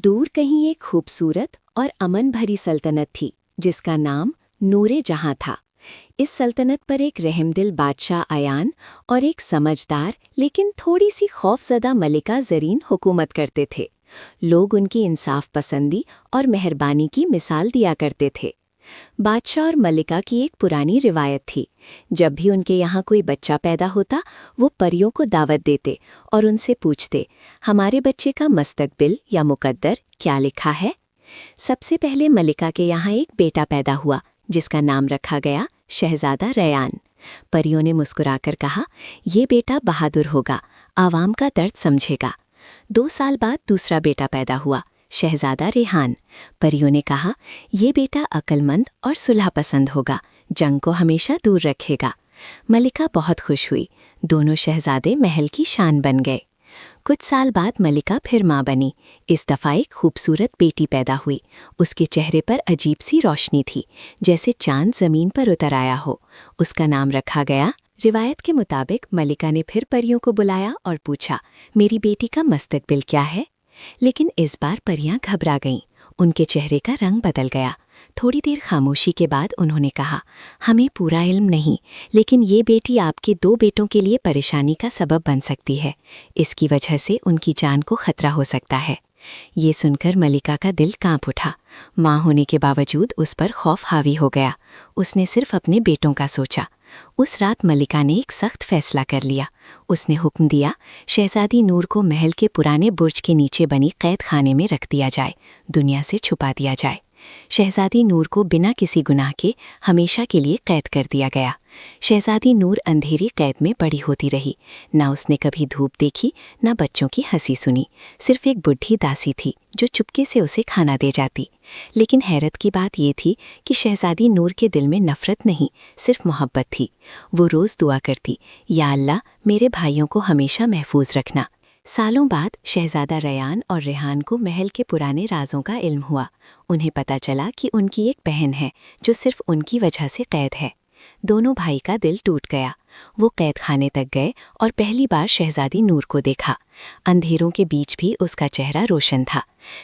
دور کہیں ایک خوبصورت اور امن بھری سلطنت تھی جس کا نام نور جہاں تھا۔ اس سلطنت پر ایک رحم دل بادشاہ ایان اور ایک سمجھدار لیکن تھوڑی سی خوف زدہ ملکہ زرین حکومت کرتے تھے۔ لوگ ان کی انصاف پسندی اور مہربانی کی مثال دیا کرتے تھے۔ بادشاہ اور ملکہ کی ایک پرانی روایت تھی، جب بھی ان کے یہاں کوئی بچہ پیدا ہوتا وہ پریوں کو دعوت دیتے اور ان سے پوچھتے، ہمارے بچے کا مستقبل یا مقدر کیا لکھا ہے؟ سب سے پہلے ملکہ کے یہاں ایک بیٹا پیدا ہوا جس کا نام رکھا گیا شہزادہ ریان۔ پریوں نے مسکرا کر کہا، یہ بیٹا بہادر ہوگا، عوام کا درد سمجھے گا۔ 2 سال بعد دوسرا بیٹا پیدا ہوا، شہزادہ ریحان۔ پریوں نے کہا، یہ بیٹا عقل مند اور صلح پسند ہوگا، جنگ کو ہمیشہ دور رکھے گا۔ ملکہ بہت خوش ہوئی، دونوں شہزادے محل کی شان بن گئے۔ کچھ سال بعد ملکہ پھر ماں بنی۔ اس دفعہ ایک خوبصورت بیٹی پیدا ہوئی۔ اس کے چہرے پر عجیب سی روشنی تھی، جیسے چاند زمین پر اتر آیا ہو۔ اس کا نام رکھا گیا۔ روایت کے مطابق ملکہ نے پھر پریوں کو بلایا اور پوچھا، میری بیٹی کا مستقبل کیا ہے؟ لیکن اس بار پریاں گھبرا گئیں، ان کے چہرے کا رنگ بدل گیا۔ تھوڑی دیر خاموشی کے بعد انہوں نے کہا، ہمیں پورا علم نہیں، لیکن یہ بیٹی آپ کے 2 بیٹوں کے لیے پریشانی کا سبب بن سکتی ہے۔ اس کی وجہ سے ان کی جان کو خطرہ ہو سکتا ہے۔ یہ سن کر ملکہ کا دل کانپ اٹھا۔ ماں ہونے کے باوجود اس پر خوف حاوی ہو گیا۔ اس نے صرف اپنے بیٹوں کا سوچا۔ اس رات ملکہ نے ایک سخت فیصلہ کر لیا۔ اس نے حکم دیا، شہزادی نور کو محل کے پرانے برج کے نیچے بنی قید خانے میں رکھ دیا جائے، دنیا سے چھپا دیا جائے۔ شہزادی نور کو بنا کسی گناہ کے ہمیشہ کے لیے قید کر دیا گیا۔ شہزادی نور اندھیری قید میں بڑی ہوتی رہی۔ نہ اس نے کبھی دھوپ دیکھی، نہ بچوں کی ہنسی سنی۔ صرف ایک بڈھی داسی تھی جو چپکے سے اسے کھانا دے جاتی۔ لیکن حیرت کی بات یہ تھی کہ شہزادی نور کے دل میں نفرت نہیں، صرف محبت تھی۔ وہ روز دعا کرتی، یا اللہ میرے بھائیوں کو ہمیشہ محفوظ رکھنا۔ سالوں بعد شہزادہ ریان اور ریحان کو محل کے پرانے رازوں کا علم ہوا۔ انہیں پتہ چلا کہ ان کی ایک بہن ہے جو صرف ان کی وجہ سے قید ہے۔ دونوں بھائی کا دل ٹوٹ گیا۔ وہ قید خانے تک گئے اور پہلی بار شہزادی نور کو دیکھا۔ اندھیروں کے بیچ بھی اس کا چہرہ روشن تھا۔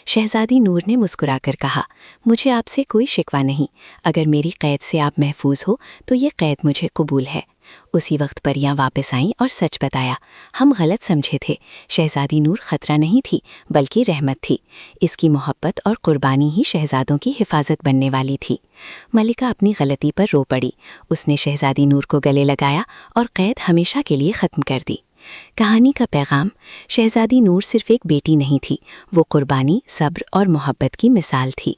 شہزادی نور نے مسکرا کر کہا، مجھے آپ سے کوئی شکوہ نہیں، اگر میری قید سے آپ محفوظ ہو تو یہ قید مجھے قبول ہے۔ اسی وقت پریاں واپس آئیں اور سچ بتایا، ہم غلط سمجھے تھے، شہزادی نور خطرہ نہیں تھی بلکہ رحمت تھی۔ اس کی محبت اور قربانی ہی شہزادوں کی حفاظت بننے والی تھی۔ ملکہ اپنی غلطی پر رو پڑی۔ اس نے شہزادی نور کو گلے لگایا اور قید ہمیشہ کے لیے ختم کر دی۔ کہانی کا پیغام، شہزادی نور صرف ایک بیٹی نہیں تھی، وہ قربانی، صبر اور محبت کی مثال تھی۔